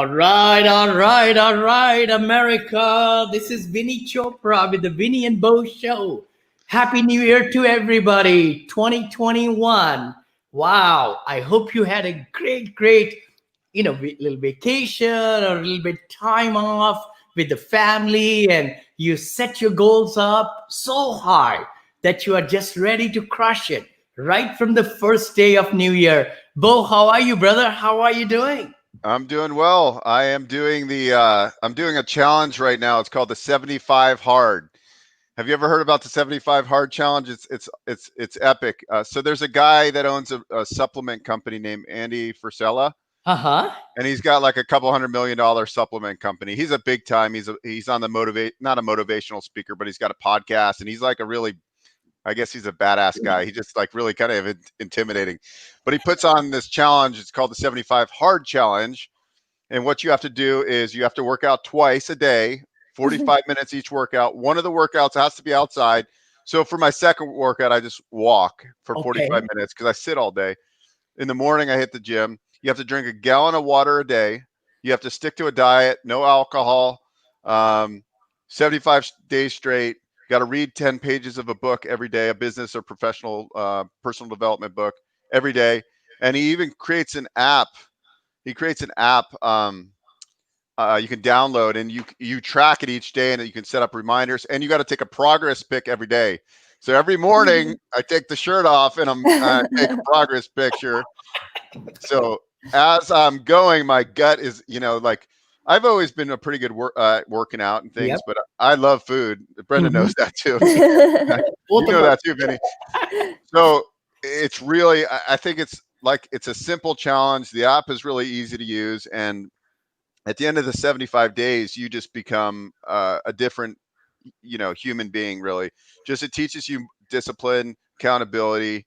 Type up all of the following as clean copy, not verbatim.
All right, America. This is Vinny Chopra with the Vinney and Beau show. Happy New Year to everybody. 2021. Wow. I hope you had a great, little vacation or a little bit time off with the family and you set your goals up so high that you are just ready to crush it right from the first day of New Year. Beau, how are you, brother? How are you doing? I'm doing well. I am doing I'm doing a challenge right now. It's called the 75 hard. Have you ever heard about the 75 hard challenge? It's epic. So there's a guy that owns a supplement company named Andy Frisella, Uh-huh. and he's got like a couple $100 million supplement company. He's a big time. He's on the not a motivational speaker, but he's got a podcast, and he's like a really, I guess he's a badass guy. He just like really kind of intimidating, but he puts on this challenge. It's called the 75 hard challenge. And what you have to do is you have to work out twice a day, 45 minutes each workout. One of the workouts has to be outside. So for my second workout, I just walk for 45 minutes because I sit all day. In the morning, I hit the gym. You have to drink a gallon of water a day. You have to stick to a diet, no alcohol, 75 days straight. Got to read 10 pages of a book every day, a business or professional personal development book every day. And he even creates an app. You can download, and you track it each day, and you can set up reminders, and you got to take a progress pic every day. So every morning I take the shirt off and I take a progress picture. So as I'm going, my gut is, like, I've always been a pretty good working out and things, but I love food. Brenda knows that too. You know that too, Vinny. So it's really, I think it's a simple challenge. The app is really easy to use. And at the end of the 75 days, you just become a different, human being, really. Just it teaches you discipline, accountability.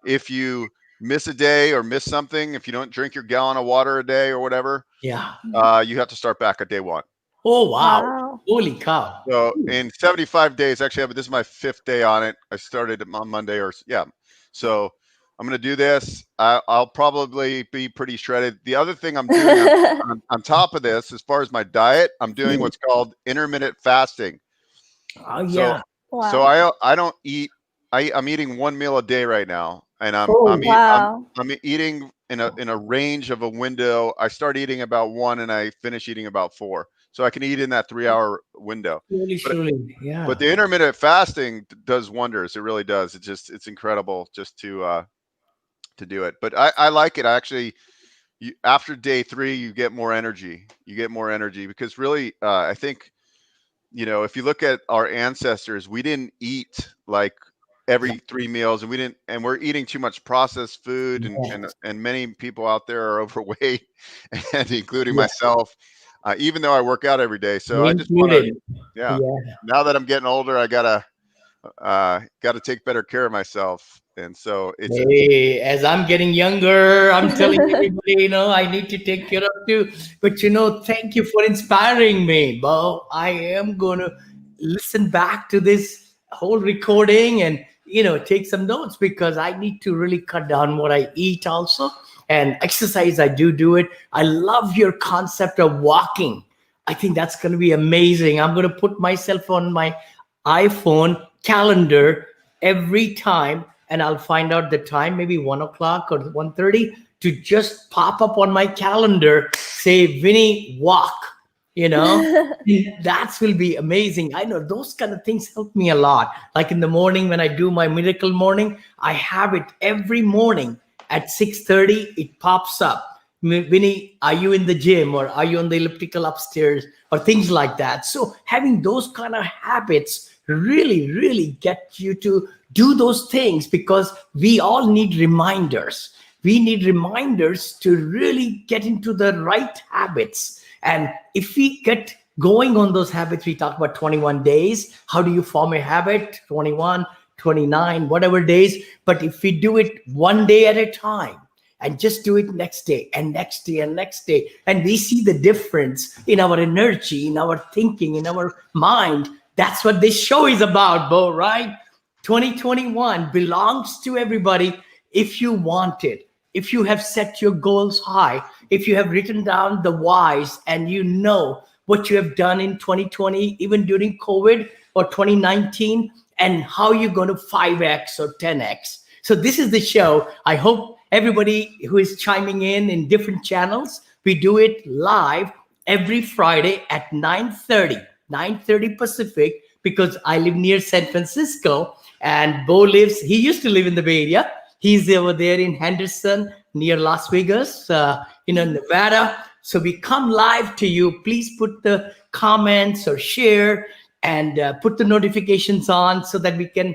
If you miss a day or miss something, if you don't drink your gallon of water a day or whatever, you have to start back at day one. Oh, wow. Holy cow. So in 75 days, actually, this is my 5th day on it. I started on Monday So I'm going to do this. I'll probably be pretty shredded. The other thing I'm doing on top of this, as far as my diet, I'm doing what's called intermittent fasting. Oh, yeah. So I don't eat. I'm eating one meal a day right now, and I'm eating in a range of a window. I start eating about 1 and I finish eating about 4. So I can eat in that 3-hour window. But the intermittent fasting does wonders. It really does. It's incredible just to do it. But I like it. After day 3, you get more energy. Because really, I think, if you look at our ancestors, we didn't eat like every 3 meals, and we're eating too much processed food, and many people out there are overweight, and including myself, even though I work out every day. So I just want to, now that I'm getting older, I gotta take better care of myself. And so as I'm getting younger, I'm telling everybody, I need to take care of you. But thank you for inspiring me, Beau. I am going to listen back to this whole recording and take some notes, because I need to really cut down what I eat also. And exercise, I do it. I love your concept of walking. I think that's going to be amazing. I'm going to put myself on my iPhone calendar every time, and I'll find out the time, maybe 1 o'clock or 1:30, to just pop up on my calendar, say, Vinny, walk. That will be amazing. I know those kind of things help me a lot. Like in the morning when I do my miracle morning, I have it every morning at 6:30. It pops up. Vinny, are you in the gym, or are you on the elliptical upstairs, or things like that? So having those kind of habits really get you to do those things, because we all need reminders. We need reminders to really get into the right habits. And if we get going on those habits, we talk about 21 days. How do you form a habit? 21, 29, whatever days. But if we do it one day at a time, and just do it next day and next day and next day, and we see the difference in our energy, in our thinking, in our mind, that's what this show is about, Beau, right? 2021 belongs to everybody if you want it. If you have set your goals high, if you have written down the whys and you know what you have done in 2020, even during COVID or 2019, and how you're going to 5x or 10x. So this is the show. I hope everybody who is chiming in different channels, we do it live every Friday at 9:30 Pacific, because I live near San Francisco and Bo lives, he used to live in the Bay Area. He's over there in Henderson near Las Vegas, Nevada. So we come live to you. Please put the comments or share and put the notifications on so that we can,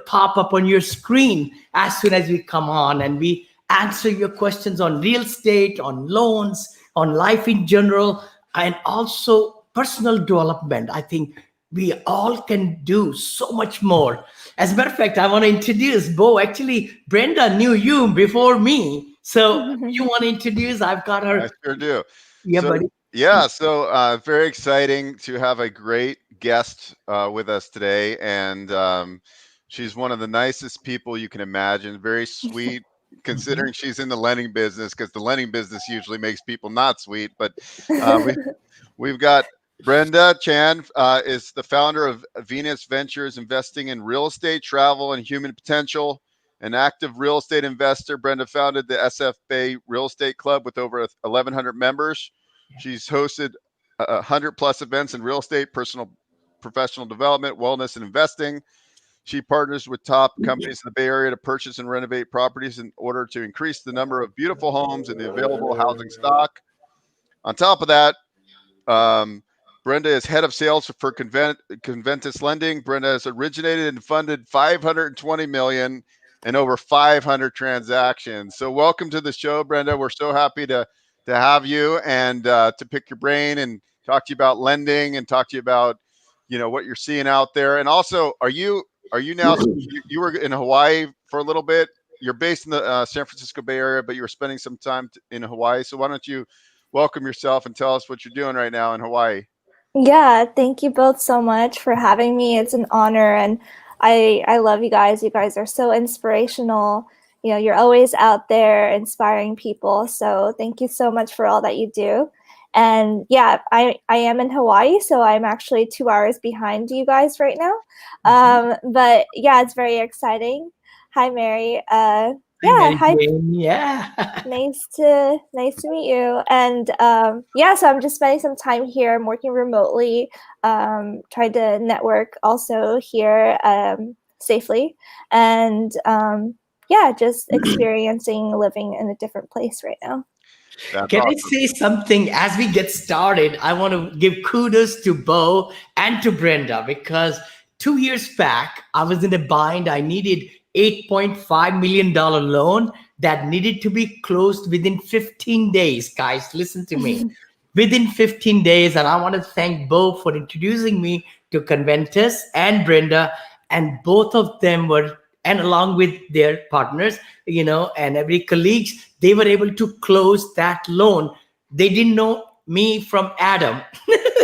pop up on your screen as soon as we come on, and we answer your questions on real estate, on loans, on life in general, and also personal development. I think we all can do so much more. As a matter of fact, I want to introduce Bo. Actually, Brenda knew you before me. So you want to introduce? I've got her. I sure do. Yeah, So buddy. yeah, so very exciting to have a great guest with us today, and she's one of the nicest people you can imagine. Very sweet, Mhm. considering she's in the lending business, because the lending business usually makes people not sweet. But we we've got Brenda Chen, is the founder of Venus Ventures, investing in real estate, travel, and human potential. An active real estate investor, Brenda founded the SF Bay Real Estate Club with over 1,100 members. She's hosted 100 plus events in real estate, personal, professional development, wellness, and investing. She partners with top companies in the Bay Area to purchase and renovate properties in order to increase the number of beautiful homes in the available housing stock. On top of that, um, Brenda is head of sales for Conventus Lending. Brenda has originated and funded 520 million and over 500 transactions. So welcome to the show, Brenda. We're so happy to have you and to pick your brain and talk to you about lending and talk to you about what you're seeing out there. And also, are you now you were in Hawaii for a little bit? You're based in the San Francisco Bay Area, but you were spending some time in Hawaii. So why don't you welcome yourself and tell us what you're doing right now in Hawaii? Yeah, thank you both so much for having me. It's an honor, and I love you guys. You guys are so inspirational. You're always out there inspiring people. So thank you so much for all that you do. And yeah, I am in Hawaii, so I'm actually 2 hours behind you guys right now. Mhm. But yeah, it's very exciting. Hi, Mary. Hi, Yeah, Mary hi. Jane. Yeah. Nice to meet you. And yeah, so I'm just spending some time here. I'm working remotely, trying to network also here safely, and yeah, just experiencing living in a different place right now. That's Can I awesome. say something as we get started? I want to give kudos to Bo and to Brenda, because 2 years back, I was in a bind. I needed $8.5 million loan that needed to be closed within 15 days. Guys, listen to me. Within 15 days. And I want to thank Bo for introducing me to Conventus and Brenda. And both of them were, and along with their partners, and every colleagues, they were able to close that loan. They didn't know me from Adam.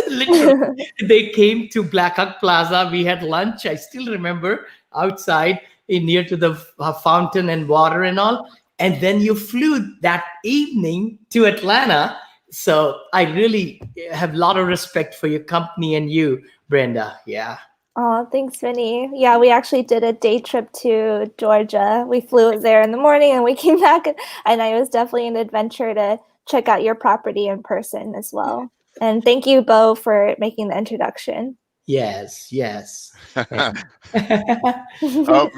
Literally, they came to Black Hawk Plaza. We had lunch. I still remember, outside near to the fountain and water and all. And then you flew that evening to Atlanta. So I really have a lot of respect for your company and you, Brenda. Yeah. Oh, thanks, Vinney. Yeah, we actually did a day trip to Georgia. We flew there in the morning and we came back, and it was definitely an adventure to check out your property in person as well. And thank you, Beau, for making the introduction. Yes. Yes. Oh,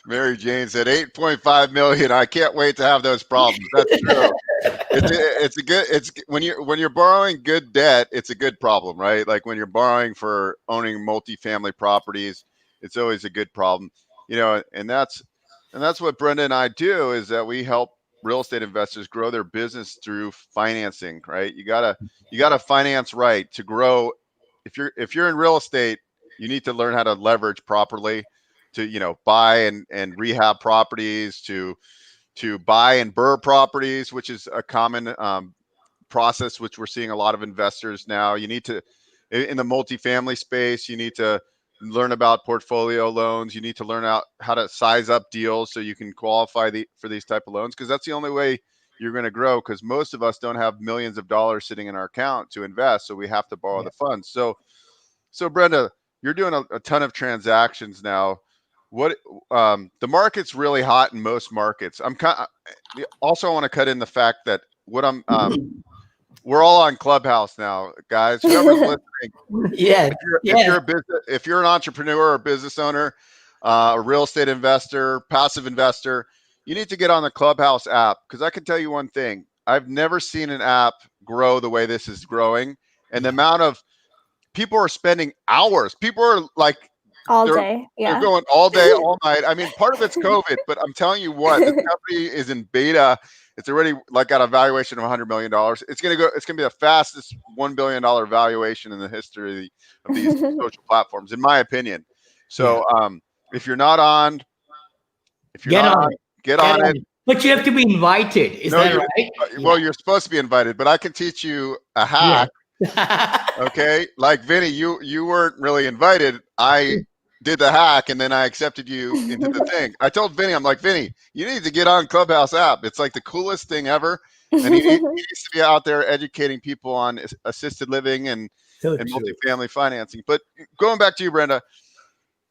Mary Jane said 8.5 million. I can't wait to have those problems. That's true. It's a good, it's when you're borrowing good debt, it's a good problem, right? Like when you're borrowing for owning multifamily properties, it's always a good problem, and that's what Brenda and I do, is that we help real estate investors grow their business through financing, right? You gotta finance right to grow. If you're in real estate, you need to learn how to leverage properly to buy and rehab properties, to buy and burr properties, which is a common process, which we're seeing a lot of investors now. You need to, in the multifamily space, you need to learn about portfolio loans. You need to learn out how to size up deals so you can qualify for these type of loans, because that's the only way you're going to grow, because most of us don't have millions of dollars sitting in our account to invest, so we have to borrow the funds. So Brenda, you're doing a ton of transactions now. What the market's really hot in most markets. I'm also, I want to cut in the fact that we're all on Clubhouse now, guys. Whoever's listening, Yes. if you're an entrepreneur or business owner, a real estate investor, passive investor, you need to get on the Clubhouse app, because I can tell you one thing: I've never seen an app grow the way this is growing, and the amount of people are spending hours. People are like all day. Yeah. They're going all day, all night. I mean, part of it's COVID, but I'm telling you what, this company is in beta. It's already like got a valuation of $100 million. It's going to be the fastest $1 billion valuation in the history of these social platforms, in my opinion. So if you're not on, get on it. But you have to be invited. Is that right? Well, you're supposed to be invited, but I can teach you a hack. Okay, like Vinney, you weren't really invited. I did the hack, and then I accepted you into the thing. I told Vinney, I'm like, Vinney, you need to get on Clubhouse app. It's like the coolest thing ever. And he needs to be out there educating people on assisted living and multifamily financing. But going back to you, Brenda,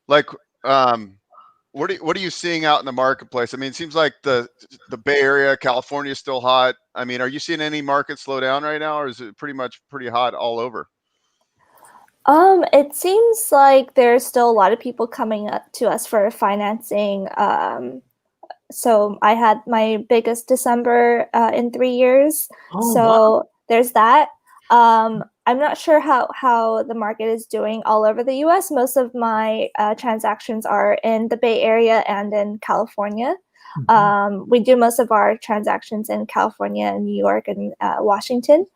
like, what are you seeing out in the marketplace? I mean, it seems like the Bay Area, California is still hot. I mean, are you seeing any market slow down right now, or is it pretty hot all over? It seems like there's still a lot of people coming up to us for financing. So I had my biggest December in 3 years. There's that. I'm not sure how the market is doing all over the US. Most of my transactions are in the Bay Area and in California. We do most of our transactions in California and New York and Washington.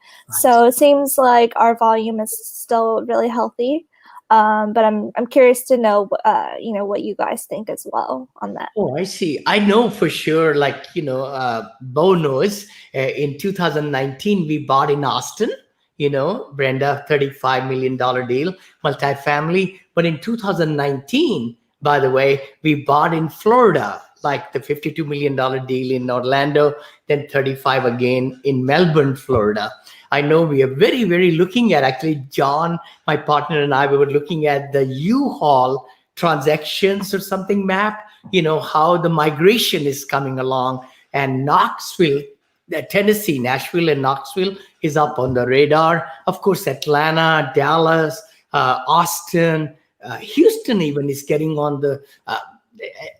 So it seems like our volume is still really healthy. But I'm curious to know, what you guys think as well on that. Oh, I see. I know for sure, like, Beau knows, in 2019, we bought in Austin, Brenda, $35 million deal, multifamily. But in 2019, by the way, we bought in Florida, like the $52 million deal in Orlando, then 35 again in Melbourne, Florida. I know we are very, very looking at, actually, John, my partner, and I, we were looking at the U-Haul transactions or something map, how the migration is coming along. And Knoxville, Tennessee, Nashville and Knoxville is up on the radar. Of course, Atlanta, Dallas, Austin, Houston even is getting on the,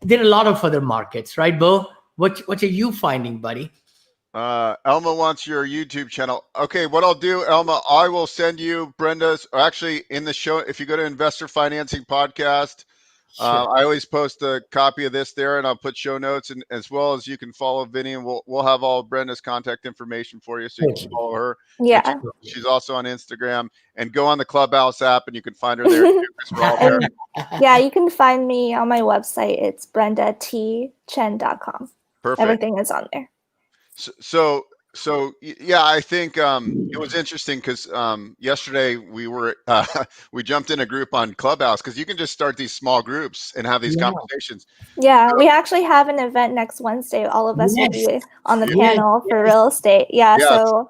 there are a lot of other markets, right, Beau? What are you finding, buddy? Elma wants your YouTube channel. Okay, what I'll do, Elma, I will send you Brenda's, or actually in the show, if you go to Investor Financing Podcast, I always post a copy of this there, and I'll put show notes, and as well as you can follow Vinney, and we'll have all Brenda's contact information for you, so you can follow her. Yeah, she's also on Instagram, and go on the Clubhouse app, and you can find her there too, 'cause we're all there. Yeah, you can find me on my website. It's brendatchen.com. Perfect. Everything is on there. So yeah, I think it was interesting because yesterday we jumped in a group on Clubhouse, because you can just start these small groups and have these conversations. Yeah, we actually have an event next Wednesday. All of us will be on the panel for real estate. So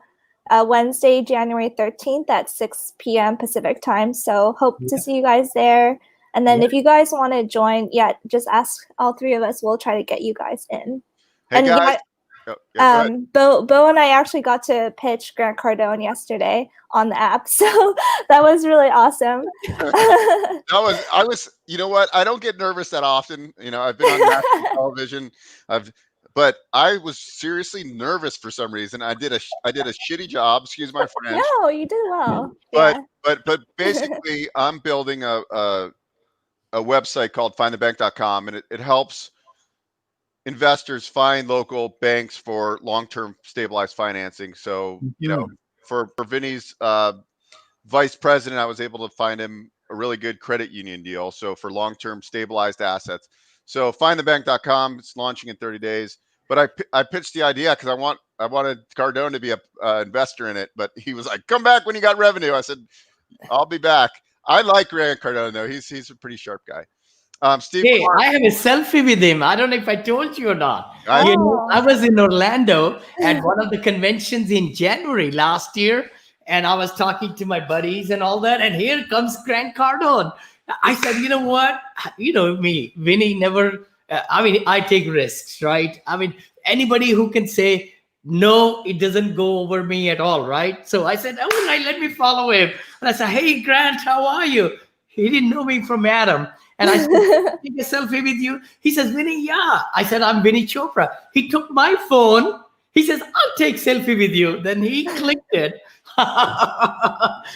Wednesday, January 13th at 6 p.m. Pacific time. So hope to see you guys there. And then if you guys want to join, just ask all three of us. We'll try to get you guys in. Hey, guys. Beau and I actually got to pitch Grant Cardone yesterday on the app, so that was really awesome. I was, you know what? I don't get nervous that often. I've been on national television. But I was seriously nervous for some reason. I did a shitty job. Excuse my French. No, you did well. But basically, I'm building a website called findthebank.com, and it helps investors find local banks for long-term stabilized financing. So, for Vinney's vice president, I was able to find him a really good credit union deal. So for long-term stabilized assets. So findthebank.com, it's launching in 30 days. But I pitched the idea because I wanted Cardone to be a investor in it, but he was like, "Come back when you got revenue." I said, "I'll be back." I like Grant Cardone though. He's a pretty sharp guy. Steve Hey, Clark. I have a selfie with him. I don't know if I told you or not. I, I was in Orlando at one of the conventions in January last year, and I was talking to my buddies and all that. And here comes Grant Cardone. I said, you know what? You know me, Vinny never. I mean, I take risks, right? I mean, anybody who can say no, it doesn't go over me at all, right? So I said, all right, let me follow him. And I said, hey, Grant, how are you? He didn't know me from Adam. And I said, take a selfie with you. He says, Vinny, yeah. I said, I'm Vinny Chopra. He took my phone. He says, I'll take selfie with you. Then he clicked it.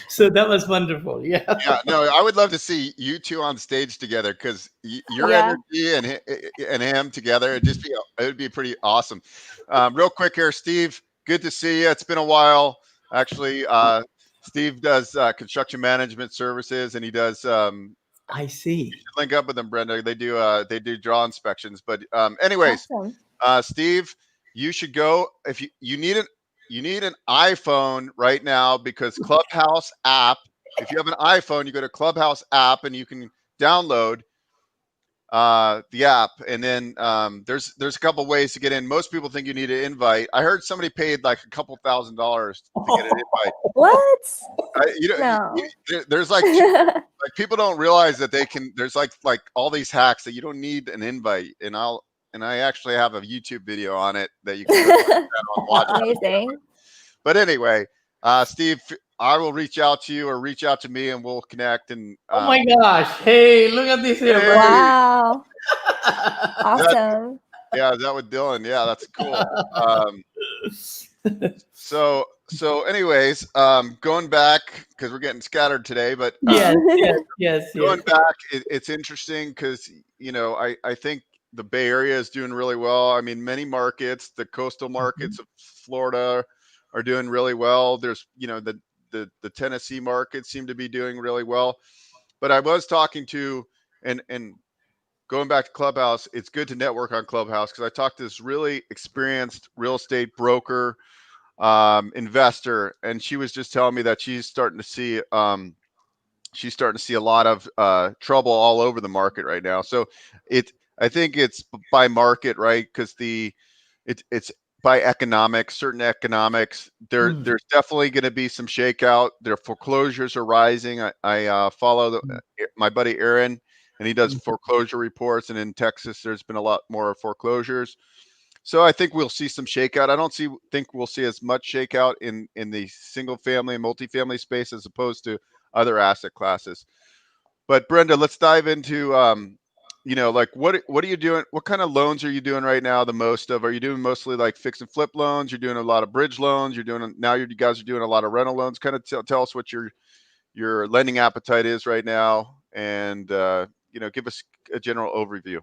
So that was wonderful. Yeah. yeah, no, I would love to see you two on stage together because your Yeah. energy and him together, it would be pretty awesome. Real quick here, Steve, good to see you. It's been a while. Actually, Steve does construction management services, and he does. I see. Link up with them, Brenda. They do draw inspections. But anyways, Awesome. Steve, you should go if you need an iPhone right now because Clubhouse app. If you have an iPhone, you go to Clubhouse app and you can download the app, and then there's a couple ways to get in. Most people think you need an invite. I heard somebody paid like a couple $1,000s to get an invite. What? No. There's like people don't realize that they can. There's like all these hacks that you don't need an invite, and I actually have a YouTube video on it that you can go and watch. Amazing. But anyway, Steve, I will reach out to you or reach out to me, and we'll connect. And Oh my gosh! Hey, look at this here, bro. Wow. Awesome. That with Dylan. Yeah, that's cool. So anyways, going back because we're getting scattered today, but yes. Going back, it's interesting because I think the Bay Area is doing really well. I mean, many markets, the coastal markets of Florida, are doing really well. There's the Tennessee markets seem to be doing really well. But I was talking to and going back to Clubhouse, it's good to network on Clubhouse because I talked to this really experienced real estate broker, investor, and she was just telling me that she's starting to see a lot of trouble all over the market right now. So I think it's by market, right? Because it's by economics, certain economics. There's definitely going to be some shakeout. Their foreclosures are rising. I follow my buddy Aaron, and he does foreclosure reports. And in Texas, there's been a lot more foreclosures. So I think we'll see some shakeout. I don't think we'll see as much shakeout in the single family and multifamily space as opposed to other asset classes. But Brenda, let's dive into like what are you doing? What kind of loans are you doing right now the most of? Are you doing mostly like fix and flip loans? You're doing a lot of bridge loans. You guys are doing a lot of rental loans. Kind of tell us what your lending appetite is right now, and give us a general overview.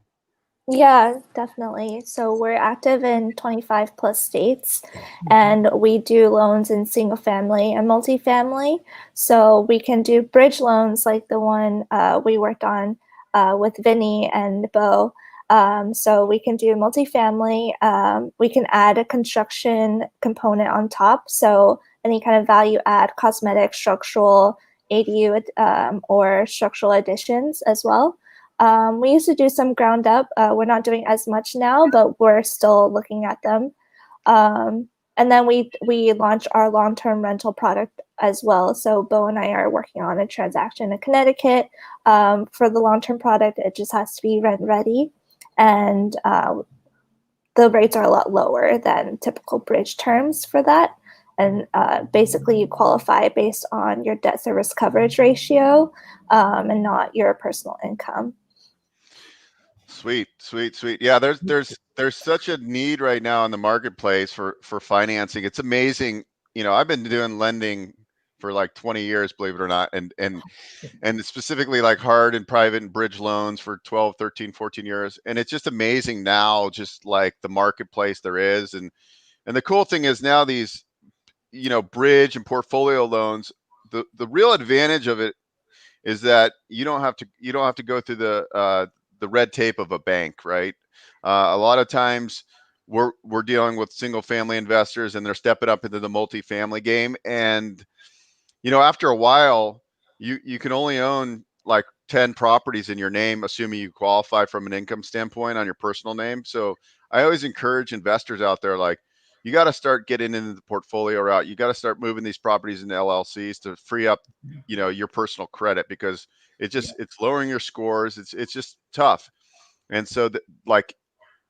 Yeah, definitely. So we're active in 25 plus states, and we do loans in single family and multifamily. So we can do bridge loans like the one we worked on with Vinney and Beau. So we can do multifamily. We can add a construction component on top. So any kind of value add, cosmetic, structural, ADU, or structural additions as well. We used to do some ground up. We're not doing as much now, but we're still looking at them. And then we launched our long-term rental product as well. So Beau and I are working on a transaction in Connecticut. For the long-term product, it just has to be rent ready. And the rates are a lot lower than typical bridge terms for that. And basically you qualify based on your debt service coverage ratio and not your personal income. Sweet. Yeah, there's such a need right now in the marketplace for financing. It's amazing. I've been doing lending for like 20 years, believe it or not, and specifically like hard and private and bridge loans for 12, 13, 14 years. And it's just amazing now, just like the marketplace there is. And the cool thing is now these, bridge and portfolio loans, the real advantage of it is that you don't have to go through the red tape of a bank, right? A lot of times we're dealing with single family investors and they're stepping up into the multifamily game. And, after a while, you can only own like 10 properties in your name, assuming you qualify from an income standpoint on your personal name. So I always encourage investors out there, like, you got to start getting into the portfolio route. You got to start moving these properties into LLCs to free up, your personal credit, because it's lowering your scores. It's just tough. And so like,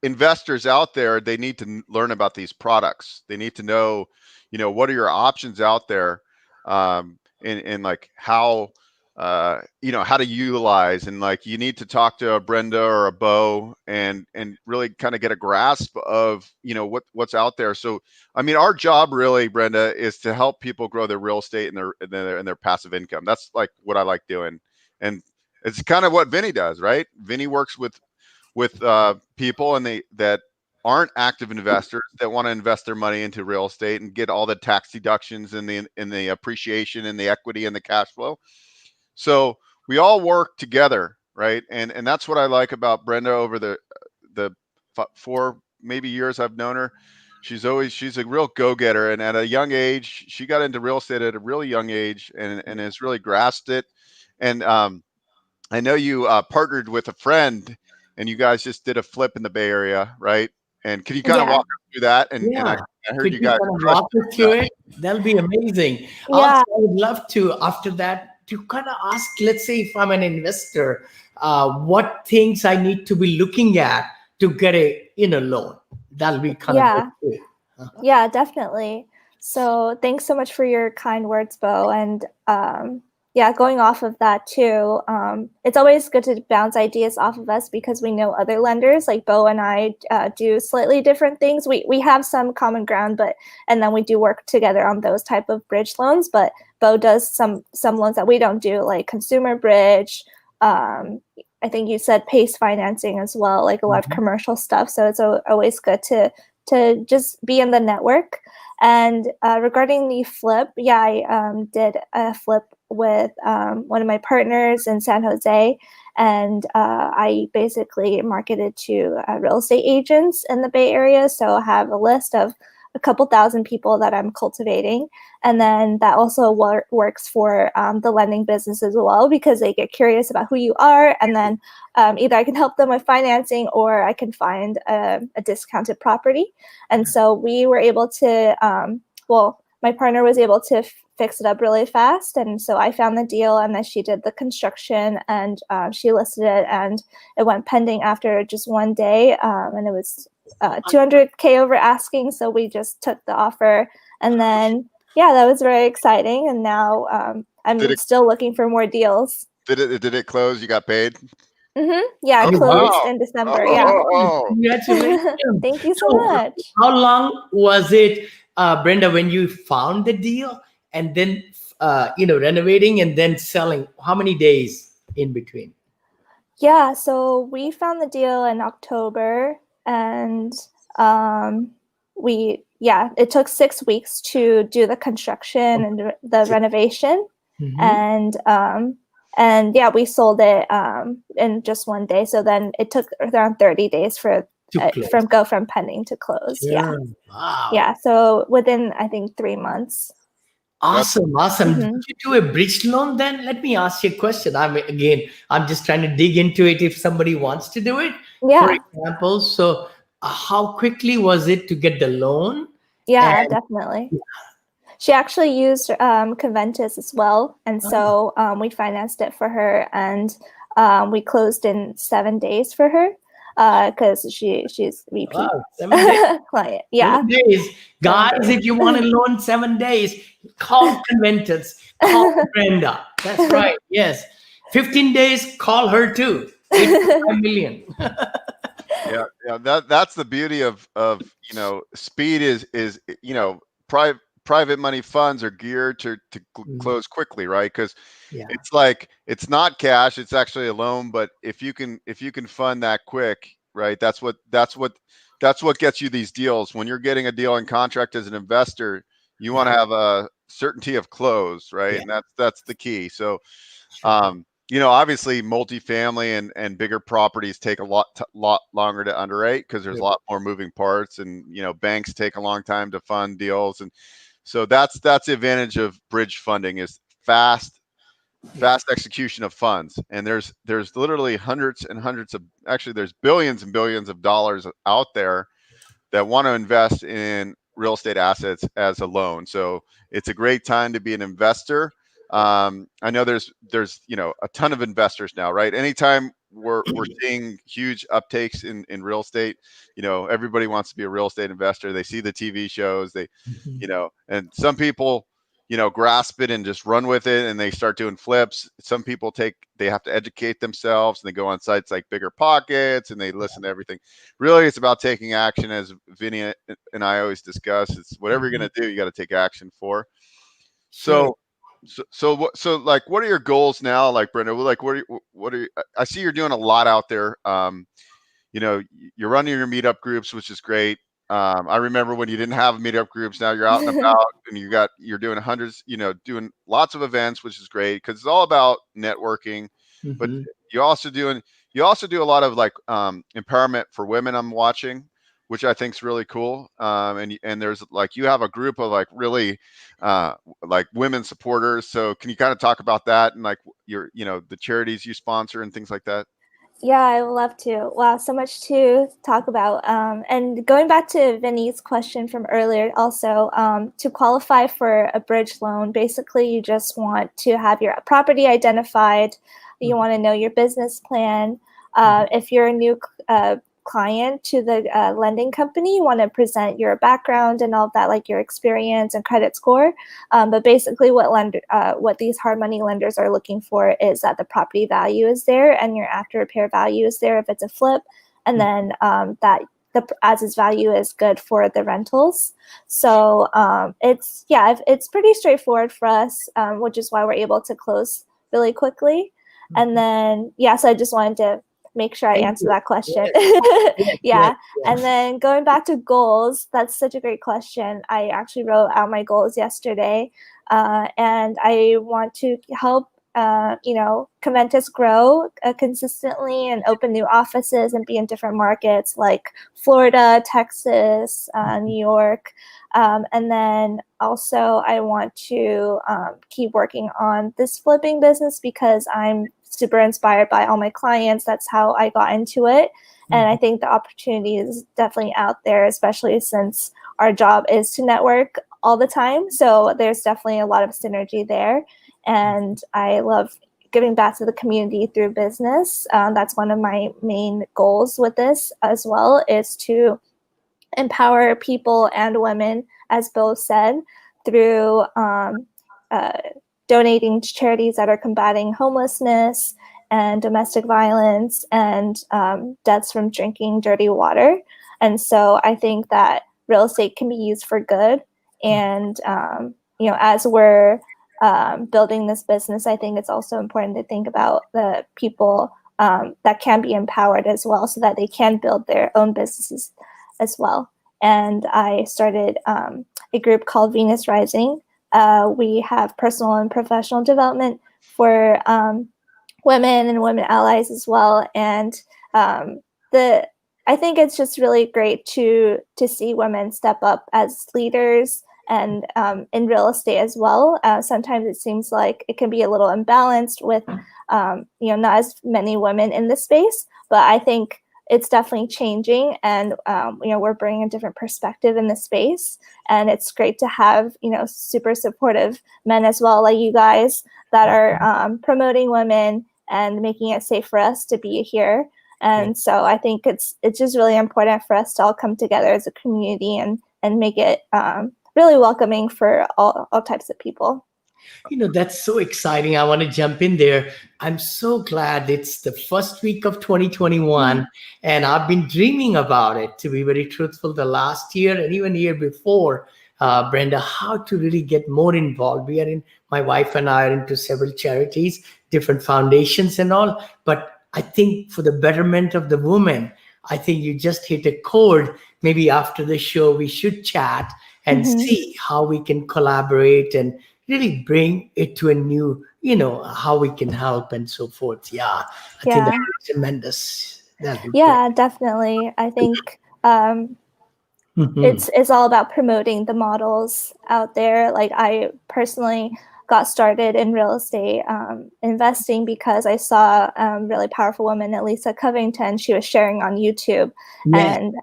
investors out there, they need to learn about these products. They need to know, what are your options out there, and like how, how to utilize, and like, you need to talk to a Brenda or a Beau and really kind of get a grasp of, what's out there. So, I mean, our job really, Brenda, is to help people grow their real estate and their passive income. That's like what I like doing. And it's kind of what Vinney does, right? Vinney works with people and that aren't active investors that want to invest their money into real estate and get all the tax deductions and the appreciation and the equity and the cash flow. So we all work together, right? And that's what I like about Brenda over the 4 maybe years I've known her. She's a real go-getter, and at a young age, she got into real estate at a really young age and has really grasped it. And I know you partnered with a friend, and you guys just did a flip in the Bay Area, right? And can you kind of walk us through that? And I heard Could you you guys kind of walk us through it? That'll be amazing. Also, Yeah. I would love to, after that, to kind of ask, let's say if I'm an investor, what things I need to be looking at to get a loan. That'll be kind of good too. Yeah, definitely. So thanks so much for your kind words, Beau. And going off of that too, it's always good to bounce ideas off of us because we know other lenders. Like Beau and I do slightly different things. We have some common ground, and then we do work together on those type of bridge loans. But Beau does some loans that we don't do, like consumer bridge. I think you said PACE financing as well, like a lot of commercial stuff. So it's always good to just be in the network. And regarding the flip, I did a flip with one of my partners in San Jose, and I basically marketed to real estate agents in the Bay Area. So I have a list of a couple thousand people that I'm cultivating. And then that also works for the lending business as well, because they get curious about who you are. And then either I can help them with financing or I can find a discounted property. And so we were able to, my partner was able to fix it up really fast. And so I found the deal, and then she did the construction, and she listed it, and it went pending after just one day. And it was $200K over asking. So we just took the offer, and then, that was very exciting. And now I'm still looking for more deals. Did it close? You got paid? Yeah, it closed in December. Congratulations. Thank you so much. How long was it, Brenda, when you found the deal and then, renovating and then selling? How many days in between? Yeah, so we found the deal in October, and it took 6 weeks to do the construction and the renovation. And we sold it in just one day. So then it took around 30 days from pending to close. Yeah. Wow. Yeah. So within, I think, 3 months. Awesome. Did you do a bridge loan then? Let me ask you a question. I'm just trying to dig into it if somebody wants to do it. Yeah. For example, so how quickly was it to get the loan? Yeah, definitely. Yeah. She actually used Conventus as well. And so we financed it for her, and we closed in 7 days for her because she's repeat. Wow, 7 days. Client. Yeah. 7 days. Guys, if you want to loan 7 days, call Conventus. Call Brenda. That's right. Yes. 15 days, call her too. 8 million. Yeah. That's the beauty of speed is private money funds are geared to close quickly, right? Because it's like, it's not cash, it's actually a loan. But if you can fund that quick, right, that's what gets you these deals. When you're getting a deal in contract as an investor, you want to have a certainty of close, right? And that's the key. So obviously multifamily and bigger properties take a lot longer to underwrite because there's a lot more moving parts, and banks take a long time to fund deals. And so that's the advantage of bridge funding, is fast, fast execution of funds. And there's literally hundreds and hundreds of, actually there's billions and billions of dollars out there that want to invest in real estate assets as a loan. So it's a great time to be an investor. I know there's a ton of investors now, right? Anytime we're seeing huge uptakes in real estate, everybody wants to be a real estate investor. They see the TV shows, and some people grasp it and just run with it, and they start doing flips. Some people they have to educate themselves, and they go on sites like Bigger Pockets, and they listen to everything. Really, it's about taking action, as Vinney and I always discuss. It's whatever you're going to do, you got to take action for. So, like, what are your goals now? Like, Brenda, like, what are you, I see you're doing a lot out there. You're running your meetup groups, which is great. I remember when you didn't have meetup groups. Now you're out and about, and you're doing hundreds, doing lots of events, which is great because it's all about networking. But you also do a lot of like empowerment for women. I'm watching, which I think is really cool. And there's like, you have a group of like really like women supporters. So can you kind of talk about that and like the charities you sponsor and things like that? Yeah, I would love to. Wow, so much to talk about. And going back to Vinny's question from earlier, also, to qualify for a bridge loan, basically you just want to have your property identified. You want to know your business plan. If you're a new client to the lending company, you want to present your background and all of that, like your experience and credit score. But basically what these hard money lenders are looking for is that the property value is there and your after repair value is there if it's a flip, and then that the as-is value is good for the rentals. So it's pretty straightforward for us, which is why we're able to close really quickly. And then so I just wanted to make sure I answer that question. Yeah. And then going back to goals, that's such a great question. I actually wrote out my goals yesterday, and I want to help Conventus grow consistently and open new offices and be in different markets like Florida, Texas, New York. And then also I want to keep working on this flipping business because I'm super inspired by all my clients. That's how I got into it. And I think the opportunity is definitely out there, especially since our job is to network all the time. So there's definitely a lot of synergy there. And I love giving back to the community through business. That's one of my main goals with this as well, is to empower people and women, as Beau said, through donating to charities that are combating homelessness and domestic violence and deaths from drinking dirty water. And so I think that real estate can be used for good. And, as we're building this business, I think it's also important to think about the people that can be empowered as well so that they can build their own businesses as well. And I started a group called Venus Rising. We have personal and professional development for women and women allies as well. And I think it's just really great to see women step up as leaders and in real estate as well. Sometimes it seems like it can be a little imbalanced with not as many women in the space, but I think it's definitely changing, and we're bringing a different perspective in the space, and it's great to have super supportive men as well, like you guys, that are promoting women and making it safe for us to be here. And so I think it's just really important for us to all come together as a community and make it really welcoming for all types of people. That's so exciting. I want to jump in there. I'm so glad it's the first week of 2021, and I've been dreaming about it, to be very truthful, the last year and even year before, Brenda, how to really get more involved. My wife and I are into several charities, different foundations and all, but I think for the betterment of the woman, I think you just hit a chord. Maybe after the show, we should chat and see how we can collaborate and really bring it to a new, how we can help and so forth. I think that's tremendous. Definitely. I think it's all about promoting the models out there. Like I personally got started in real estate investing because I saw a really powerful woman, Elisa Covington. She was sharing on YouTube, and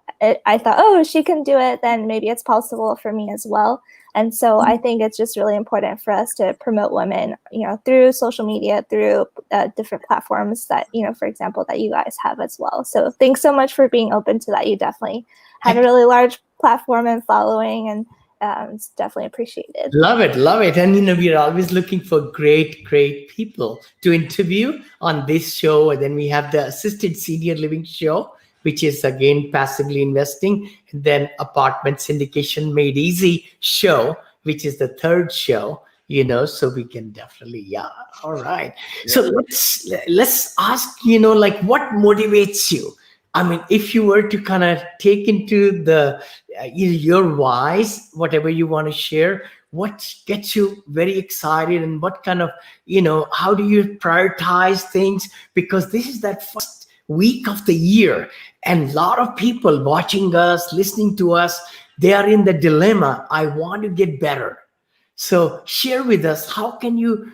I thought, oh, she can do it, then maybe it's possible for me as well. And so I think it's just really important for us to promote women, through social media, through different platforms that, for example, that you guys have as well. So thanks so much for being open to that. You definitely have a really large platform and following, and it's definitely appreciated. Love it, love it. And we're always looking for great people to interview on this show. And then we have the assisted senior living show, which is again passively investing, and then apartment syndication made easy show, which is the third show. So we can definitely, all right. Yeah. So let's ask, like, what motivates you? I mean, if you were to kind of take into the your whys, whatever you want to share, what gets you very excited, and what kind of, how do you prioritize things? Because this is that first week of the year, and a lot of people watching us, listening to us, they are in the dilemma. I want to get better. So share with us, how can you,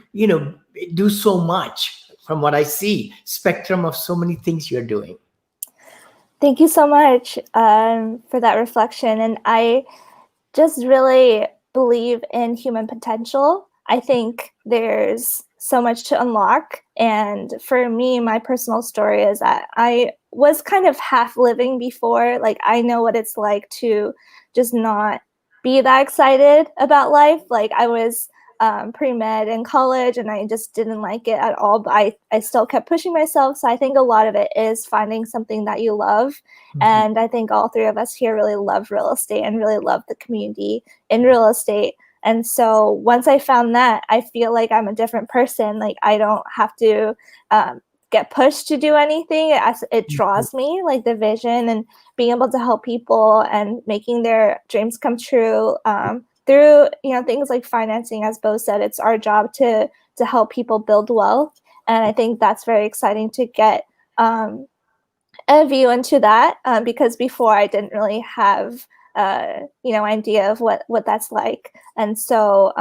do so much from what I see, spectrum of so many things you're doing. Thank you so much for that reflection. And I just really believe in human potential. I think there's so much to unlock. And for me, my personal story is that I was kind of half living before. Like, I know what it's like to just not be that excited about life. Like, I was pre-med in college, and I just didn't like it at all, but I still kept pushing myself. So I think a lot of it is finding something that you love. Mm-hmm. And I think all three of us here really love real estate and really love the community in real estate. And so once I found that, I feel like I'm a different person. Like, I don't have to get pushed to do anything. It draws me, like the vision and being able to help people and making their dreams come true through things like financing. As Beau said, it's our job to help people build wealth, and I think that's very exciting to get a view into that because before I didn't really have idea of what that's like. And so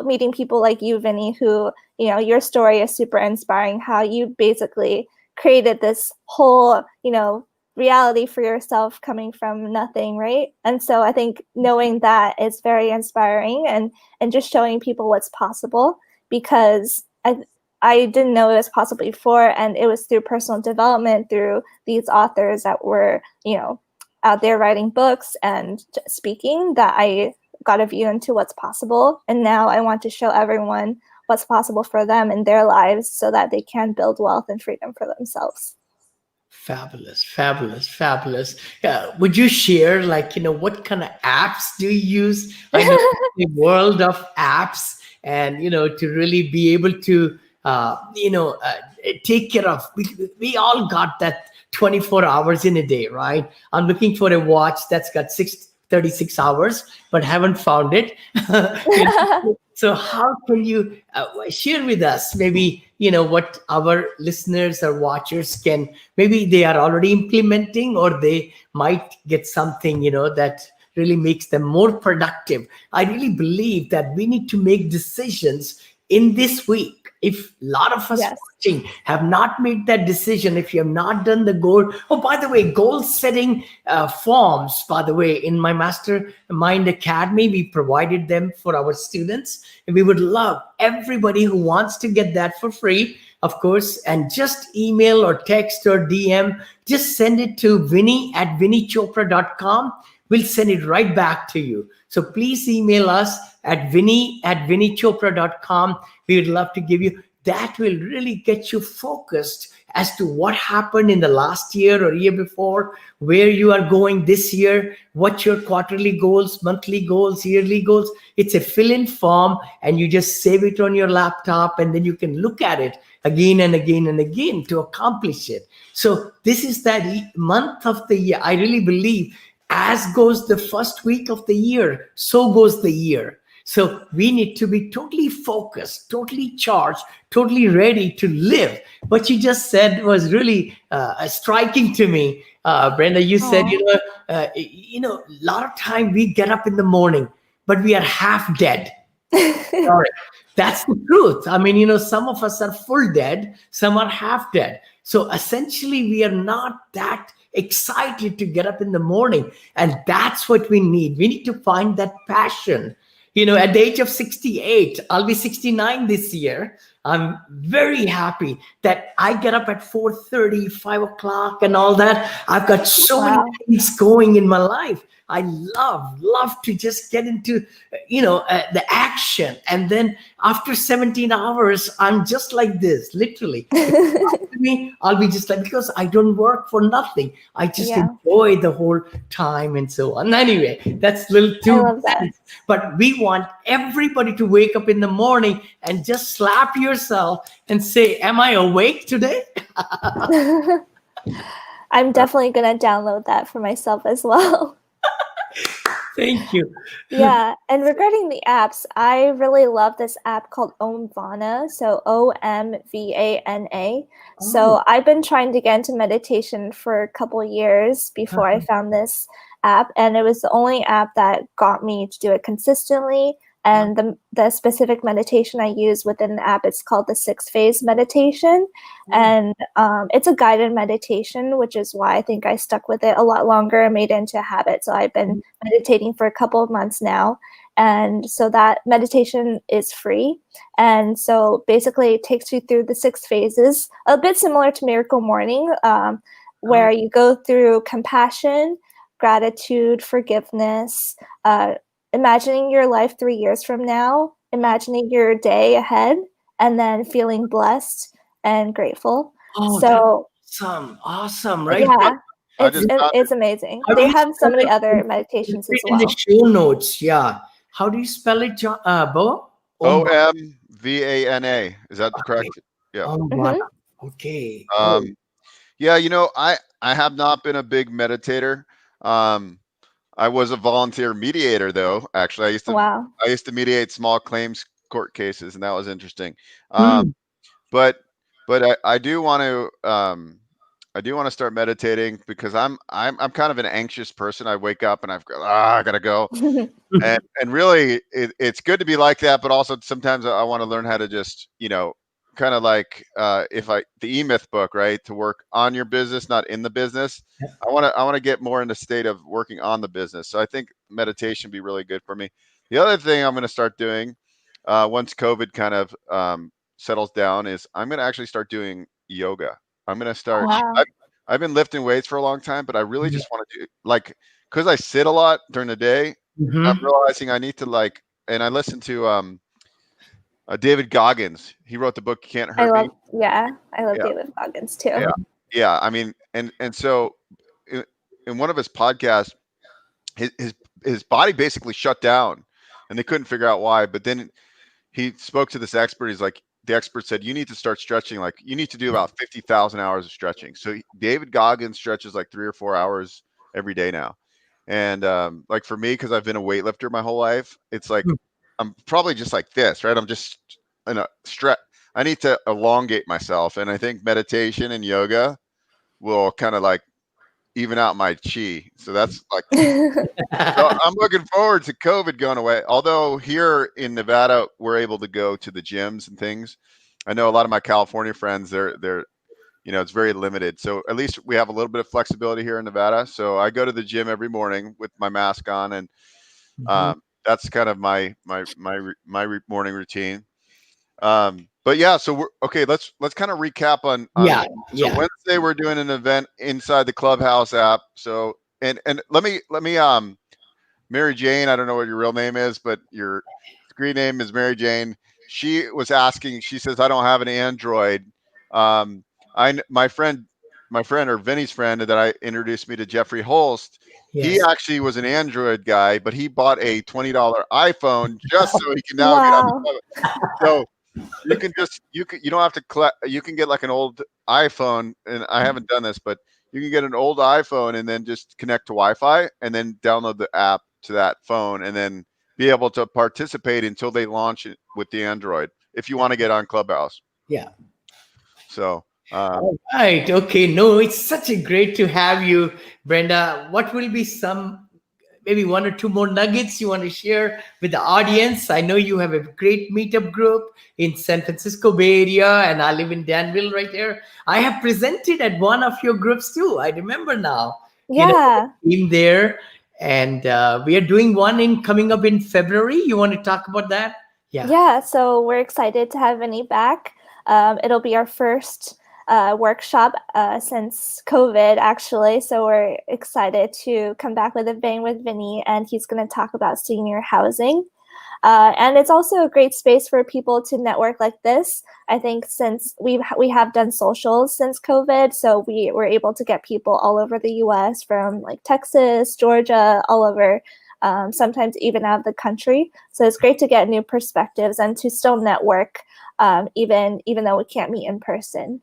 meeting people like you, Vinney, who your story is super inspiring. How you basically created this whole reality for yourself coming from nothing, right? And so I think knowing that is very inspiring, and just showing people what's possible, because I didn't know it was possible before, and it was through personal development, through these authors that were out there writing books and speaking, that I got a view into what's possible. And now I want to show everyone what's possible for them in their lives so that they can build wealth and freedom for themselves. Fabulous. Would you share, like, what kind of apps do you use? I know the world of apps, and to really be able to take care of. We all got that 24 hours in a day, right? I'm looking for a watch that's got 36 hours, but haven't found it. So how can you share with us maybe, what our listeners or watchers can, maybe they are already implementing, or they might get something, that really makes them more productive. I really believe that we need to make decisions in this week. If a lot of us watching have not made that decision, if you have not done the goal, by the way, goal setting forms, by the way, in my Mastermind Academy, we provided them for our students, and we would love everybody who wants to get that for free, of course. And just email or text or DM, just send it to Vinney@VinneyChopra.com. We'll send it right back to you. So please email us at Vinney@VinneyChopra.com. We would love to give you. That will really get you focused as to what happened in the last year or year before, where you are going this year, what your quarterly goals, monthly goals, yearly goals. It's a fill-in form, and you just save it on your laptop, and then you can look at it again and again and again to accomplish it. So this is that month of the year. I really believe as goes the first week of the year, so goes the year. So we need to be totally focused, totally charged, totally ready to live. What you just said was really striking to me, Brenda. You said, a lot of time we get up in the morning, but we are half dead. Correct. That's the truth. I mean, some of us are full dead, some are half dead. So essentially, we are not that excited to get up in the morning. And that's what we need. We need to find that passion. At the age of 68, I'll be 69 this year. I'm very happy that I get up at 4:30, 5 o'clock and all that. I've got so many things going in my life. I love to just get into, the action. And then after 17 hours, I'm just like this, literally. Me, I'll be just like, because I don't work for nothing. I just enjoy the whole time and so on. Anyway, that's a little too intense. But we want everybody to wake up in the morning and just slap yourself and say, am I awake today? I'm definitely going to download that for myself as well. Thank you. Yeah, and regarding the apps, I really love this app called Omvana, so Omvana. So I've been trying to get into meditation for a couple years before I found this app, and it was the only app that got me to do it consistently. And the specific meditation I use within the app, it's called the 6-phase meditation. And it's a guided meditation, which is why I think I stuck with it a lot longer and made it into a habit. So I've been meditating for a couple of months now. And so that meditation is free. And so basically it takes you through the 6 phases, a bit similar to Miracle Morning, where you go through compassion, gratitude, forgiveness, imagining your life 3 years from now, imagining your day ahead, and then feeling blessed and grateful. So awesome, right? Yeah, it's amazing. They have so many other meditations as well. In the show notes, yeah. How do you spell it, Beau? Omvana. Is that correct? Yeah. Okay. Yeah, I have not been a big meditator. I was a volunteer mediator, though. Actually, I used to mediate small claims court cases, and that was interesting. But I do want to start meditating because I'm kind of an anxious person. I wake up and I gotta go, and really it's good to be like that. But also sometimes I want to learn how to just kind of like the E-Myth book, right? To work on your business, not in the business. I want to get more in the state of working on the business. So I think meditation would be really good for me. The other thing I'm going to start doing once COVID kind of settles down is I'm going to actually start doing yoga. I'm going to start. I've been lifting weights for a long time, but I really just want to do because I sit a lot during the day. I'm realizing I need to and I listen to David Goggins. He wrote the book "Can't Hurt Me." I love David Goggins too. Yeah. I mean, and so in one of his podcasts, his body basically shut down, and they couldn't figure out why. But then he spoke to this expert. He's like, the expert said, you need to start stretching. Like, you need to do about 50,000 hours of stretching. So David Goggins stretches like 3 or 4 hours every day now. And like for me, because I've been a weightlifter my whole life, it's like I'm probably just like this, right? I'm just in a stretch. I need to elongate myself, and I think meditation and yoga will kind of like even out my chi. So that's like, so I'm looking forward to COVID going away. Although here in Nevada, we're able to go to the gyms and things. I know a lot of my California friends, they're it's very limited. So at least we have a little bit of flexibility here in Nevada. So I go to the gym every morning with my mask on, and that's kind of my morning routine. But yeah, so we're okay. Let's kind of recap on So Wednesday we're doing an event inside the Clubhouse app. So and let me Mary Jane, I don't know what your real name is, but your screen name is Mary Jane. She was asking. She says, I don't have an Android. My friend or Vinny's friend that I introduced me to, Jeffrey Holst. He actually was an Android guy, but he bought a $20 iPhone just so he can now get on the club. So you don't have to you can get like an old iPhone, and I haven't done this, but you can get an old iPhone and then just connect to Wi-Fi and then download the app to that phone and then be able to participate until they launch it with the Android if you want to get on Clubhouse. Yeah. So all right. Okay. No, it's such a great to have you, Brenda. What will be some maybe one or two more nuggets you want to share with the audience? I know you have a great meetup group in San Francisco Bay Area, and I live in Danville right here. I have presented at one of your groups too. I remember now. Yeah. Team there, and we are doing one in coming up in February. You want to talk about that? Yeah. So we're excited to have Vinney back. It'll be our first workshop since COVID, actually. So we're excited to come back with a bang with Vinney, and he's going to talk about senior housing. And it's also a great space for people to network like this. I think since we have done socials since COVID, so we were able to get people all over the U.S. from like Texas, Georgia, all over, sometimes even out of the country. So it's great to get new perspectives and to still network, even though we can't meet in person.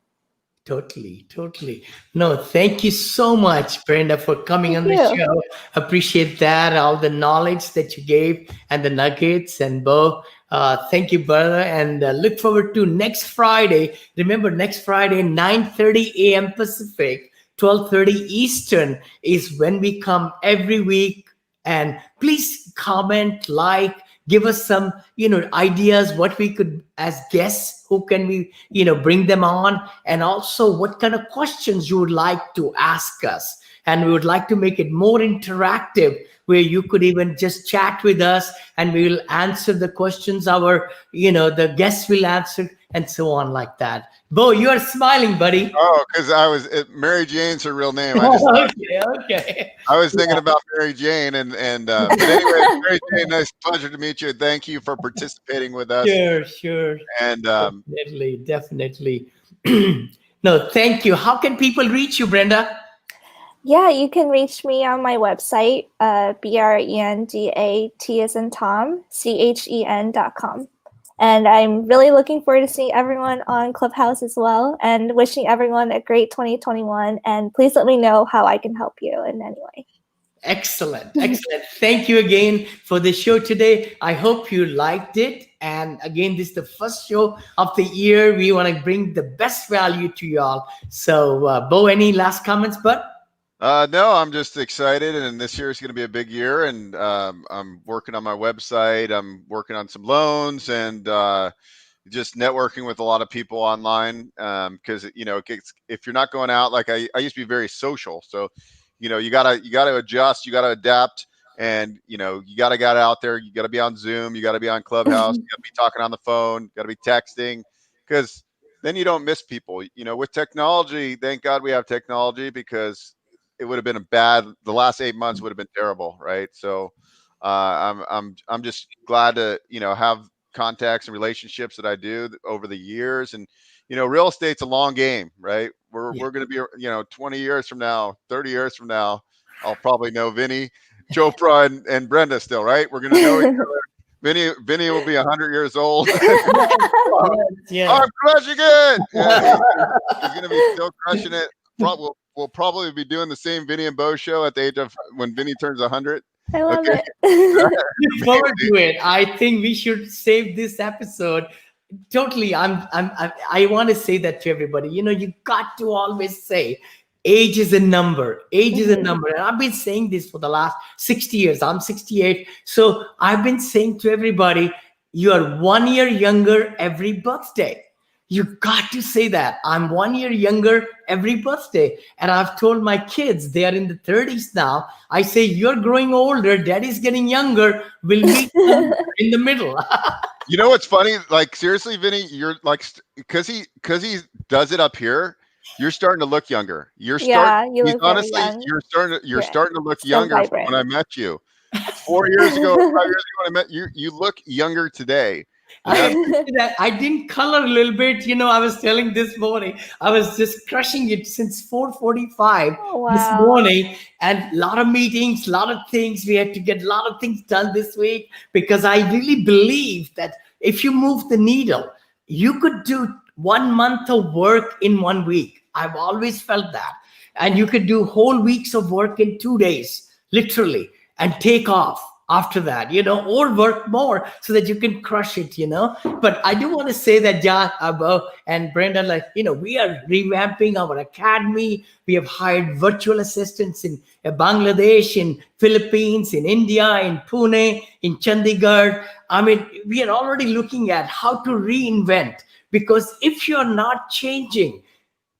Totally. No, thank you so much, Brenda, for coming on the show. Appreciate that, all the knowledge that you gave and the nuggets. And Beau, thank you, brother. And look forward to next Friday. Remember, next Friday, 9:30 a.m. Pacific, 12:30 Eastern is when we come every week. And please comment, like, give us some, ideas what we could as guests, who can we, bring them on, and also what kind of questions you would like to ask us. And we would like to make it more interactive, where you could even just chat with us and we will answer the questions our, the guests will answer, and so on like that. Beau, you are smiling, buddy. Oh, because Mary Jane's her real name. Okay. I was thinking about Mary Jane, but anyway, Mary Jane, nice pleasure to meet you. Thank you for participating with us. Sure. And definitely. No, thank you. How can people reach you, Brenda? Yeah, you can reach me on my website, BRENDAT as in Tom, CHEN.com. And I'm really looking forward to seeing everyone on Clubhouse as well, and wishing everyone a great 2021. And please let me know how I can help you in any way. Excellent. Thank you again for the show today. I hope you liked it. And again, this is the first show of the year. We want to bring the best value to y'all. So, Beau, any last comments, bud? No, I'm just excited, and this year is going to be a big year. And I'm working on my website. I'm working on some loans, and just networking with a lot of people online. Because if you're not going out, like I used to be very social, so you gotta adjust, you gotta adapt, and you gotta get out there. You gotta be on Zoom, you gotta be on Clubhouse, you gotta be talking on the phone, you gotta be texting, because then you don't miss people. With technology, thank God we have technology, because it would have been the last 8 months would have been terrible, right? So I'm just glad to have contacts and relationships that I do over the years. And real estate's a long game, right? We're going to be 20 years from now, 30 years from now, I'll probably know Vinney, Chopra, and Brenda still, right? We're going to know each other. Vinney will be 100 years old. Yeah. I'm crushing it. Yeah, he's going to be still crushing it. We'll probably be doing the same Vinney and Beau show at the age of when Vinney turns 100. I love it. Look forward to it. I think we should save this episode. Totally. I want to say that to everybody. You got to always say age is a number. Age is a number. And I've been saying this for the last 60 years. I'm 68. So I've been saying to everybody, you are 1 year younger every birthday. You got to say that. I'm 1 year younger every birthday. And I've told my kids, they are in the 30s now. I say, you're growing older. Daddy's getting younger. We'll meet in the middle. You know what's funny? Like, seriously, Vinney, you're like, because he does it up here, you're starting to look younger. You're starting to look younger from when I met you. 4 years ago, 5 years ago when I met you, you look younger today. I didn't color a little bit. I was telling this morning, I was just crushing it since 4:45 this morning, and a lot of meetings, a lot of things. We had to get a lot of things done this week, because I really believe that if you move the needle, you could do 1 month of work in 1 week. I've always felt that. And you could do whole weeks of work in 2 days, literally, and take off. after that, or work more so that you can crush it, But I do want to say that, John, and Brenda, we are revamping our academy. We have hired virtual assistants in Bangladesh, in Philippines, in India, in Pune, in Chandigarh. I mean, we are already looking at how to reinvent, because if you're not changing,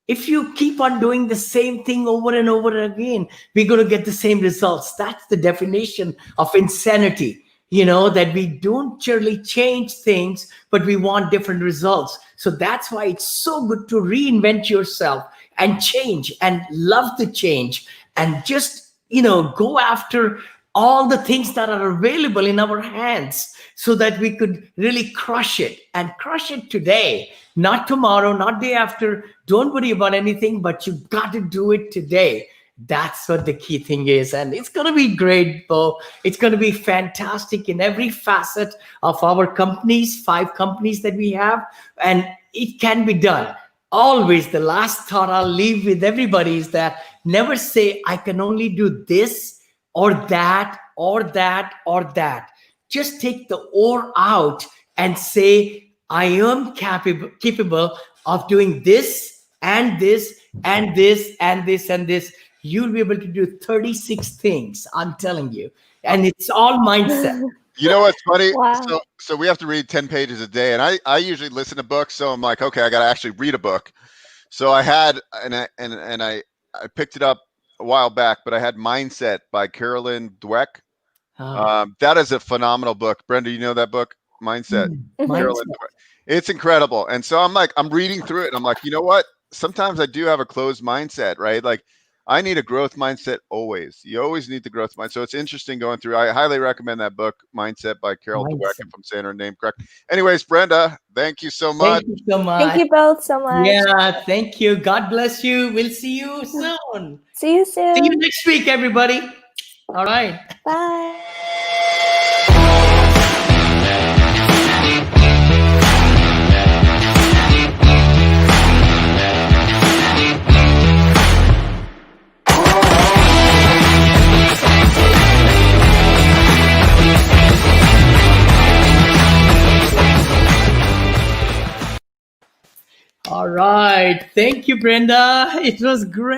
if you keep on doing the same thing over and over again, we're going to get the same results. That's the definition of insanity, that we don't really change things, but we want different results. So that's why it's so good to reinvent yourself and change and love the change, and just, go after all the things that are available in our hands, so that we could really crush it, and crush it today, not tomorrow, not day after. Don't worry about anything, but you've got to do it today. That's what the key thing is. And it's going to be great, Beau. It's going to be fantastic in every facet of our companies, 5 companies that we have, and it can be done. Always the last thought I'll leave with everybody is that never say, I can only do this or that or that or that. Just take the or out and say, I am capable of doing this and this and this and this and this. You'll be able to do 36 things, I'm telling you. And it's all mindset. You know what's funny? Wow. So we have to read 10 pages a day, and I usually listen to books. So I'm like, okay, I got to actually read a book. So I had, and I picked it up a while back, but I had Mindset by Carolyn Dweck. That is a phenomenal book. Brenda, you know that book, Mindset? Carolyn Dweck. It's incredible. And so I'm reading through it, and I'm like, you know what? Sometimes I do have a closed mindset, right? Like, I need a growth mindset always. You always need the growth mindset. So it's interesting going through. I highly recommend that book, Mindset by Carol Dweck, if I'm saying her name correct. Anyways, Brenda, thank you so much. Thank you so much. Thank you both so much. Yeah, thank you. God bless you. We'll see you soon. See you soon. See you next week, everybody. All right. Bye. All right. Thank you, Brenda. It was great.